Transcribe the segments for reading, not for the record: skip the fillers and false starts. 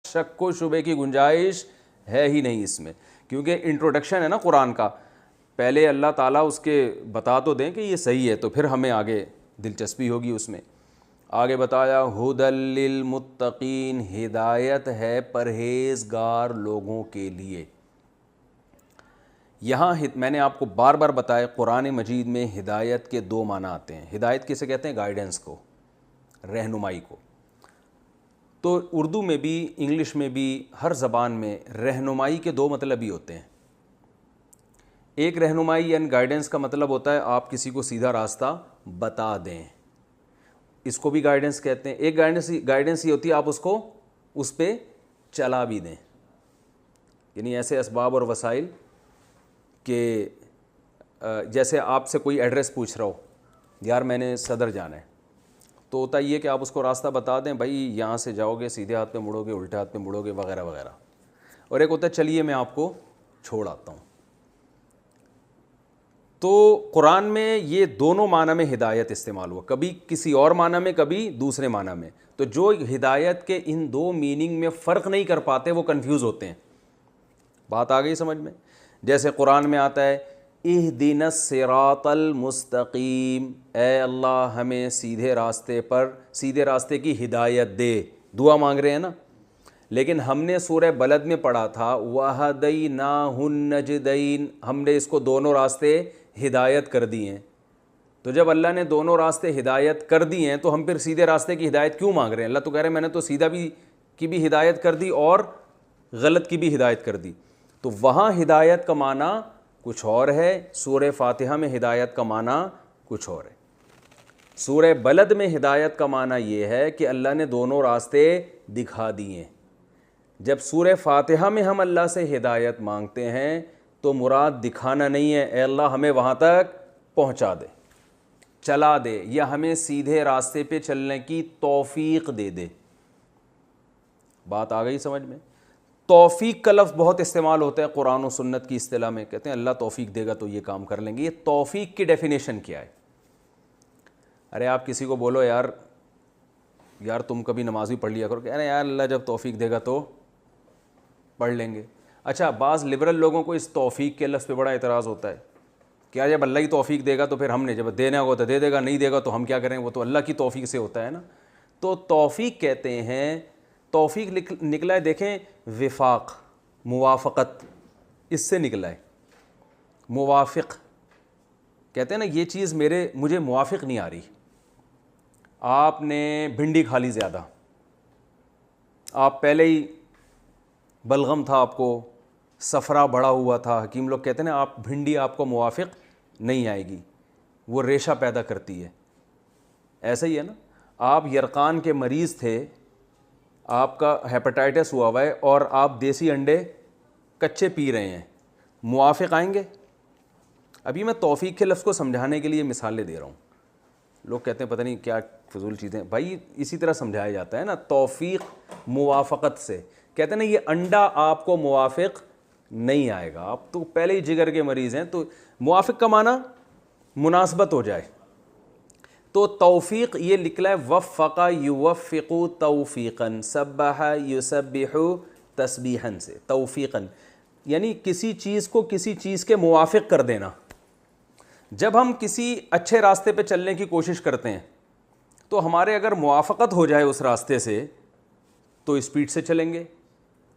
شک و شبے کی گنجائش ہے ہی نہیں اس میں، کیونکہ انٹروڈکشن ہے نا قرآن کا، پہلے اللہ تعالیٰ اس کے بتا تو دیں کہ یہ صحیح ہے، تو پھر ہمیں آگے دلچسپی ہوگی اس میں۔ آگے بتایا ھدی للمتقین، ہدایت ہے پرہیزگار لوگوں کے لیے۔ یہاں میں نے آپ کو بار بار بتایا قرآن مجید میں ہدایت کے دو معنی آتے ہیں۔ ہدایت کسے کہتے ہیں؟ گائیڈنس کو، رہنمائی کو۔ تو اردو میں بھی، انگلش میں بھی، ہر زبان میں رہنمائی کے دو مطلب ہی ہوتے ہیں۔ ایک رہنمائی یعنی گائیڈنس کا مطلب ہوتا ہے آپ کسی کو سیدھا راستہ بتا دیں، اس کو بھی گائیڈنس کہتے ہیں۔ ایک گائیڈنس یہ ہوتی ہے آپ اس کو اس پہ چلا بھی دیں، یعنی ایسے اسباب اور وسائل کہ جیسے آپ سے کوئی ایڈریس پوچھ رہا ہو، یار میں نے صدر جانا ہے، تو ہوتا یہ کہ آپ اس کو راستہ بتا دیں، بھائی یہاں سے جاؤ گے سیدھے ہاتھ پہ مڑو گے، الٹے ہاتھ پہ مڑو گے، وغیرہ وغیرہ۔ اور ایک ہوتا ہے چلیے میں آپ کو چھوڑ آتا ہوں۔ تو قرآن میں یہ دونوں معنی میں ہدایت استعمال ہوا، کبھی کسی اور معنی میں، کبھی دوسرے معنی میں۔ تو جو ہدایت کے ان دو میننگ میں فرق نہیں کر پاتے وہ کنفیوز ہوتے ہیں۔ بات آ گئی سمجھ میں؟ جیسے قرآن میں آتا ہے اہدنا الصراط المستقیم، اے اللہ ہمیں سیدھے راستے کی ہدایت دے، دعا مانگ رہے ہیں نا۔ لیکن ہم نے سورہ بلد میں پڑھا تھا وَهَدَيْنَاهُ النَّجْدَيْن، ہم نے اس کو دونوں راستے ہدایت کر دی ہیں۔ تو جب اللہ نے دونوں راستے ہدایت کر دی ہیں تو ہم پھر سیدھے راستے کی ہدایت کیوں مانگ رہے ہیں؟ اللہ تو کہہ رہے ہیں میں نے تو سیدھا کی بھی ہدایت کر دی اور غلط کی بھی ہدایت کر دی۔ تو وہاں ہدایت کا معنی کچھ اور ہے، سورہ فاتحہ میں ہدایت کا معنی کچھ اور ہے۔ سورہ بلد میں ہدایت کا معنی یہ ہے کہ اللہ نے دونوں راستے دکھا دیے۔ جب سورہ فاتحہ میں ہم اللہ سے ہدایت مانگتے ہیں تو مراد دکھانا نہیں ہے، اے اللہ ہمیں وہاں تک پہنچا دے، چلا دے، یا ہمیں سیدھے راستے پہ چلنے کی توفیق دے دے۔ بات آ گئی سمجھ میں؟ توفیق کا لفظ بہت استعمال ہوتا ہے قرآن و سنت کی اصطلاح میں، کہتے ہیں اللہ توفیق دے گا تو یہ کام کر لیں گے۔ یہ توفیق کی ڈیفینیشن کیا ہے؟ ارے آپ کسی کو بولو یار تم کبھی نماز بھی پڑھ لیا کرو، کہہ رہے ہیں یار اللہ جب توفیق دے گا تو پڑھ لیں گے۔ اچھا، بعض لبرل لوگوں کو اس توفیق کے لفظ پہ بڑا اعتراض ہوتا ہے، کیا جب اللہ ہی توفیق دے گا تو پھر ہم نے جب دینا ہوگا تو دے دے گا، نہیں دے گا تو ہم کیا کریں، وہ تو اللہ کی توفیق سے ہوتا ہے نا۔ تو توفیق کہتے ہیں، توفیق نکلا ہے دیکھیں وفاق، موافقت، اس سے نکلا ہے۔ موافق کہتے ہیں نا یہ چیز مجھے موافق نہیں آ رہی۔ آپ نے بھنڈی کھا لی زیادہ، آپ پہلے ہی بلغم تھا، آپ کو صفرا بڑا ہوا تھا، حکیم لوگ کہتے ہیں نا آپ بھنڈی آپ کو موافق نہیں آئے گی، وہ ریشہ پیدا کرتی ہے۔ ایسا ہی ہے نا، آپ یرقان کے مریض تھے، آپ کا ہیپاٹائٹس ہوا ہوا ہے اور آپ دیسی انڈے کچے پی رہے ہیں، موافق آئیں گے؟ ابھی میں توفیق کے لفظ کو سمجھانے کے لیے مثالیں دے رہا ہوں۔ لوگ کہتے ہیں پتہ نہیں کیا فضول چیزیں، بھائی اسی طرح سمجھایا جاتا ہے نا، توفیق موافقت سے۔ کہتے ہیں نا یہ انڈا آپ کو موافق نہیں آئے گا، آپ تو پہلے ہی جگر کے مریض ہیں، تو موافق کا معنی مناسبت ہو جائے۔ تو توفیق یہ نکلا ہے وفق یوفق توفیقاً، سبح یسبح تسبیحاً سے، توفیقاً یعنی کسی چیز کو کسی چیز کے موافق کر دینا۔ جب ہم کسی اچھے راستے پہ چلنے کی کوشش کرتے ہیں تو ہمارے اگر موافقت ہو جائے اس راستے سے تو اسپیڈ سے چلیں گے،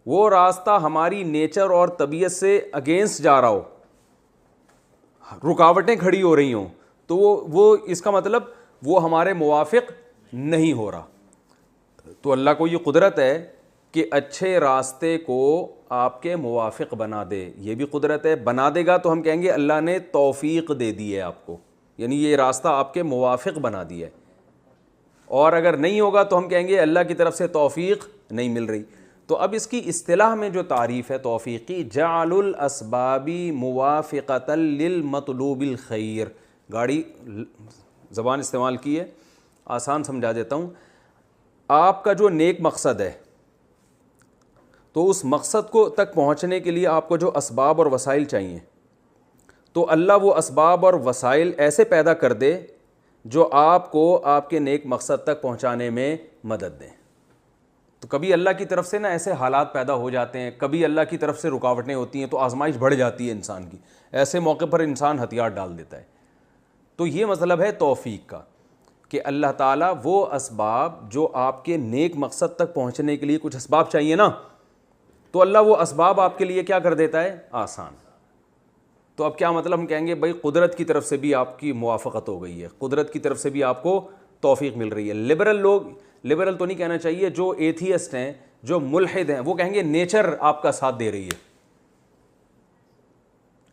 وہ راستہ ہماری نیچر اور طبیعت سے اگینسٹ جا رہا ہو، رکاوٹیں کھڑی ہو رہی ہوں، تو وہ اس کا مطلب وہ ہمارے موافق نہیں ہو رہا۔ تو اللہ کو یہ قدرت ہے کہ اچھے راستے کو آپ کے موافق بنا دے، یہ بھی قدرت ہے۔ بنا دے گا تو ہم کہیں گے اللہ نے توفیق دے دی ہے آپ کو، یعنی یہ راستہ آپ کے موافق بنا دیا ہے۔ اور اگر نہیں ہوگا تو ہم کہیں گے اللہ کی طرف سے توفیق نہیں مل رہی۔ تو اب اس کی اصطلاح میں جو تعریف ہے توفیقی، جعل الاسباب موافقۃ للمطلوب الخیر، گاڑی زبان استعمال کی ہے، آسان سمجھا دیتا ہوں۔ آپ کا جو نیک مقصد ہے تو اس مقصد کو تک پہنچنے کے لیے آپ کو جو اسباب اور وسائل چاہیے، تو اللہ وہ اسباب اور وسائل ایسے پیدا کر دے جو آپ کو آپ کے نیک مقصد تک پہنچانے میں مدد دیں۔ تو کبھی اللہ کی طرف سے نا ایسے حالات پیدا ہو جاتے ہیں, کبھی اللہ کی طرف سے رکاوٹیں ہوتی ہیں, تو آزمائش بڑھ جاتی ہے انسان کی. ایسے موقع پر انسان ہتھیار ڈال دیتا ہے. تو یہ مطلب ہے توفیق کا, کہ اللہ تعالیٰ وہ اسباب جو آپ کے نیک مقصد تک پہنچنے کے لیے کچھ اسباب چاہیے نا, تو اللہ وہ اسباب آپ کے لیے کیا کر دیتا ہے, آسان. تو اب کیا مطلب, ہم کہیں گے بھائی قدرت کی طرف سے بھی آپ کی موافقت ہو گئی ہے, قدرت کی طرف سے بھی آپ کو توفیق مل رہی ہے. لبرل لوگ, لبرل تو نہیں کہنا چاہیے, جو ایتھیسٹ ہیں, جو ملحد ہیں, وہ کہیں گے نیچر آپ کا ساتھ دے رہی ہے.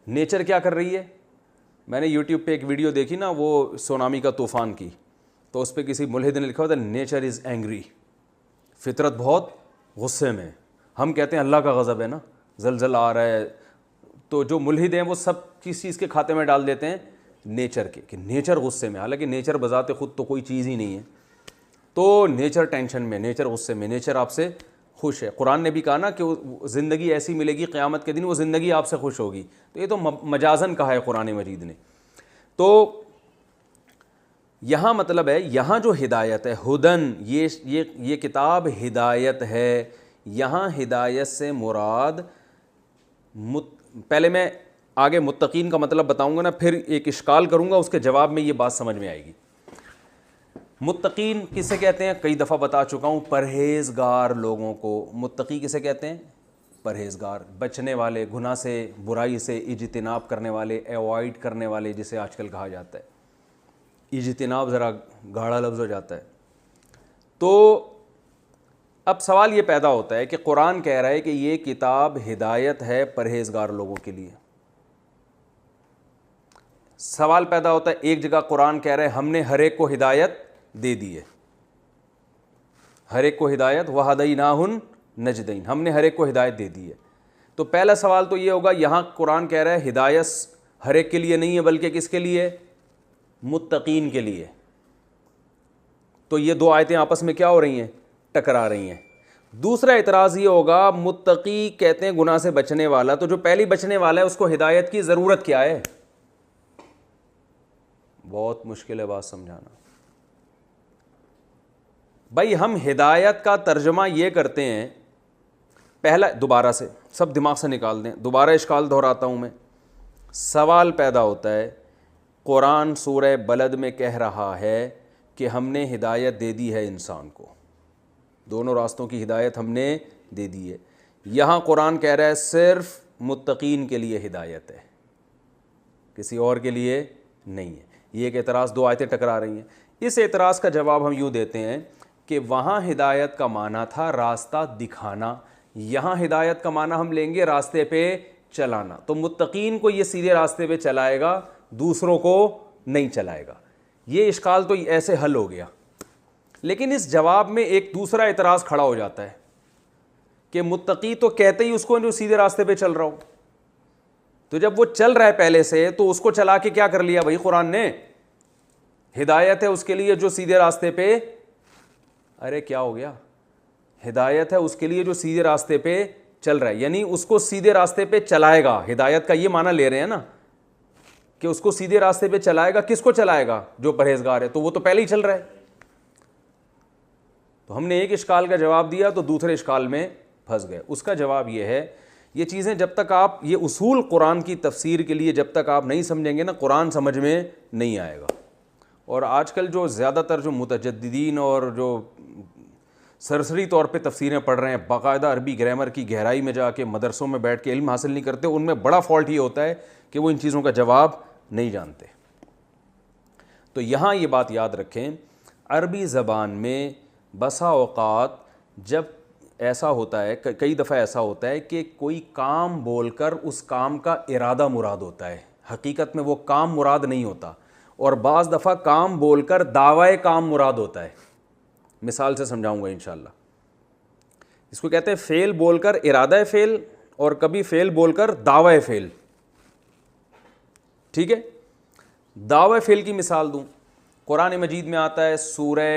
نیچر کیا کر رہی ہے؟ میں نے یوٹیوب پہ ایک ویڈیو دیکھی نا, وہ سونامی کا طوفان کی, تو اس پہ کسی ملحد نے لکھا ہوا تھا نیچر از اینگری, فطرت بہت غصے میں. ہم کہتے ہیں اللہ کا غضب ہے نا, زلزلہ آ رہا ہے, تو جو ملحد ہیں وہ سب کس چیز کے کھاتے میں ڈال دیتے ہیں, نیچر کے, کہ نیچر غصے میں. حالانکہ نیچر بذات خود تو کوئی چیز ہی نہیں ہے. تو نیچر ٹینشن میں, نیچر غصے میں, نیچر آپ سے خوش ہے. قرآن نے بھی کہا نا کہ زندگی ایسی ملے گی قیامت کے دن, وہ زندگی آپ سے خوش ہوگی. تو یہ تو مجازن کہا ہے قرآن مجید نے. تو یہاں مطلب ہے, یہاں جو ہدایت ہے, ہدن, یہ کتاب ہدایت ہے. یہاں ہدایت سے مراد, پہلے میں آگے متقین کا مطلب بتاؤں گا نا, پھر ایک اشکال کروں گا, اس کے جواب میں یہ بات سمجھ میں آئے گی. متقین کسے کہتے ہیں, کئی دفعہ بتا چکا ہوں, پرہیزگار لوگوں کو. متقی کسے کہتے ہیں, پرہیزگار, بچنے والے, گناہ سے, برائی سے اجتناب کرنے والے, ایوائڈ کرنے والے جسے آج کل کہا جاتا ہے. اجتناب ذرا گاڑا لفظ ہو جاتا ہے. تو اب سوال یہ پیدا ہوتا ہے کہ قرآن کہہ رہا ہے کہ یہ کتاب ہدایت ہے پرہیزگار لوگوں کے لیے. سوال پیدا ہوتا ہے, ایک جگہ قرآن کہہ رہا ہے ہم نے ہر ایک کو ہدایت دے دی ہے, ہر ایک کو ہدایت, وَهَدَيْنَاهُ النَّجْدَيْنِ, ہم نے ہر ایک کو ہدایت دے دی ہے. تو پہلا سوال تو یہ ہوگا, یہاں قرآن کہہ رہا ہے ہدایت ہر ایک کے لیے نہیں ہے, بلکہ کس کے لیے, متقین کے لیے. تو یہ دو آیتیں آپس میں کیا ہو رہی ہیں, ٹکرا رہی ہیں. دوسرا اعتراض یہ ہوگا, متقی کہتے ہیں گناہ سے بچنے والا, تو جو پہلی بچنے والا ہے اس کو ہدایت کی ضرورت کیا ہے؟ بہت مشکل ہے بات سمجھانا. بھائی ہم ہدایت کا ترجمہ یہ کرتے ہیں, پہلا دوبارہ سے سب دماغ سے نکال دیں, دوبارہ اشکال دہراتا ہوں میں. سوال پیدا ہوتا ہے, قرآن سورہ بلد میں کہہ رہا ہے کہ ہم نے ہدایت دے دی ہے انسان کو, دونوں راستوں کی ہدایت ہم نے دے دی ہے. یہاں قرآن کہہ رہا ہے صرف متقین کے لیے ہدایت ہے, کسی اور کے لیے نہیں ہے. یہ ایک اعتراض, دو آیتیں ٹکرا رہی ہیں. اس اعتراض کا جواب ہم یوں دیتے ہیں کہ وہاں ہدایت کا معنی تھا راستہ دکھانا, یہاں ہدایت کا معنی ہم لیں گے راستے پہ چلانا. تو متقین کو یہ سیدھے راستے پہ چلائے گا, دوسروں کو نہیں چلائے گا. یہ اشکال تو ایسے حل ہو گیا. لیکن اس جواب میں ایک دوسرا اعتراض کھڑا ہو جاتا ہے کہ متقی تو کہتے ہی اس کو جو سیدھے راستے پہ چل رہا ہو, تو جب وہ چل رہا ہے پہلے سے, تو اس کو چلا کے کیا کر لیا بھائی قرآن نے, ہدایت ہے اس کے لیے جو سیدھے راستے پہ, ارے کیا ہو گیا, ہدایت ہے اس کے لیے جو سیدھے راستے پہ چل رہا ہے, یعنی اس کو سیدھے راستے پہ چلائے گا. ہدایت کا یہ معنی لے رہے ہیں نا کہ اس کو سیدھے راستے پہ چلائے گا. کس کو چلائے گا, جو پرہیزگار ہے, تو وہ تو پہلے ہی چل رہا ہے. تو ہم نے ایک اشکال کا جواب دیا تو دوسرے اشکال میں پھنس گئے. اس کا جواب یہ ہے, یہ چیزیں جب تک آپ, یہ اصول قرآن کی تفسیر کے لیے جب تک آپ نہیں سمجھیں گے نا, قرآن سمجھ میں نہیں آئے گا. اور آج کل جو زیادہ تر جو متجددین اور جو سرسری طور پہ تفسیریں پڑھ رہے ہیں, باقاعدہ عربی گرامر کی گہرائی میں جا کے مدرسوں میں بیٹھ کے علم حاصل نہیں کرتے, ان میں بڑا فالٹ یہ ہوتا ہے کہ وہ ان چیزوں کا جواب نہیں جانتے. تو یہاں یہ بات یاد رکھیں, عربی زبان میں بسا اوقات جب ایسا ہوتا ہے, کئی دفعہ ایسا ہوتا ہے کہ کوئی کام بول کر اس کام کا ارادہ مراد ہوتا ہے, حقیقت میں وہ کام مراد نہیں ہوتا. اور بعض دفعہ کام بول کر دعوی کام مراد ہوتا ہے. مثال سے سمجھاؤں گا انشاءاللہ. اس کو کہتے ہیں فعل بول کر ارادہ فعل, اور کبھی فعل بول کر دعوی فعل. ٹھیک ہے, دعوی فعل کی مثال دوں, قرآن مجید میں آتا ہے سورہ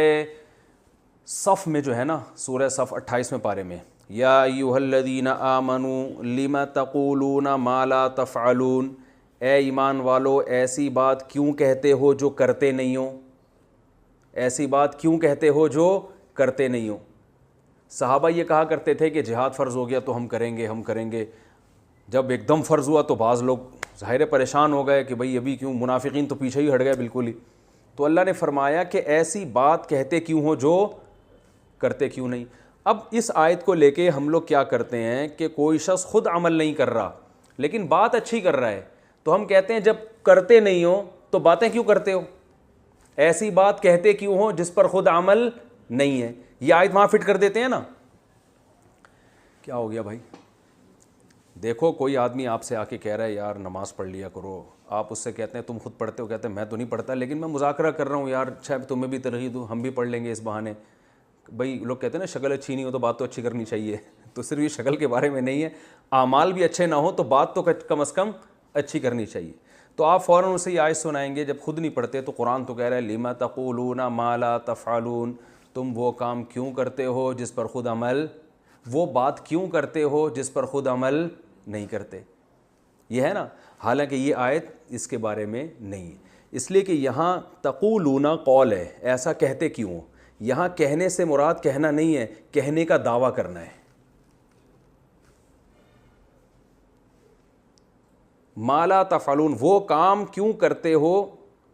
صف میں جو ہے نا, سورہ صف 28ویں پارے میں, یا ایھا الذین آمنوا لم تقولون ما لا تفعلون, اے ایمان والو ایسی بات کیوں کہتے ہو جو کرتے نہیں ہو, ایسی بات کیوں کہتے ہو جو کرتے نہیں ہو. صحابہ یہ کہا کرتے تھے کہ جہاد فرض ہو گیا تو ہم کریں گے. جب ایک دم فرض ہوا تو بعض لوگ ظاہر پریشان ہو گئے کہ بھئی ابھی کیوں, منافقین تو پیچھے ہی ہٹ گئے بالکل ہی. تو اللہ نے فرمایا کہ ایسی بات کہتے کیوں ہو جو کرتے کیوں نہیں. اب اس آیت کو لے کے ہم لوگ کیا کرتے ہیں کہ کوئی شخص خود عمل نہیں کر رہا لیکن بات اچھی کر رہا ہے, تو ہم کہتے ہیں جب کرتے نہیں ہو تو باتیں کیوں کرتے ہو, ایسی بات کہتے کیوں ہو جس پر خود عمل نہیں ہے. یہ آیت وہاں فٹ کر دیتے ہیں نا. کیا ہو گیا بھائی؟ دیکھو کوئی آدمی آپ سے آ کے کہہ رہا ہے یار نماز پڑھ لیا کرو, آپ اس سے کہتے ہیں تم خود پڑھتے ہو, کہتے ہیں میں تو نہیں پڑھتا لیکن میں مذاکرہ کر رہا ہوں یار, اچھا تمہیں بھی ترغیب دوں, ہم بھی پڑھ لیں گے اس بہانے. بھائی لوگ کہتے ہیں نا شکل اچھی نہیں ہو تو بات تو اچھی کرنی چاہیے, تو صرف یہ شکل کے بارے میں نہیں ہے, اعمال بھی اچھے نہ ہو تو بات تو کم از کم اچھی کرنی چاہیے. تو آپ فوراً اسے یہ آیت سنائیں گے جب خود نہیں پڑھتے, تو قرآن تو کہہ رہا ہے لما تقولون ما لا تفعلون, تم وہ کام کیوں کرتے ہو جس پر خود عمل, وہ بات کیوں کرتے ہو جس پر خود عمل نہیں کرتے. یہ ہے نا, حالانکہ یہ آیت اس کے بارے میں نہیں ہے, اس لیے کہ یہاں تقولون قول ہے, ایسا کہتے کیوں. یہاں کہنے سے مراد کہنا نہیں ہے, کہنے کا دعویٰ کرنا ہے. ما لا تفعلون, وہ کام کیوں کرتے ہو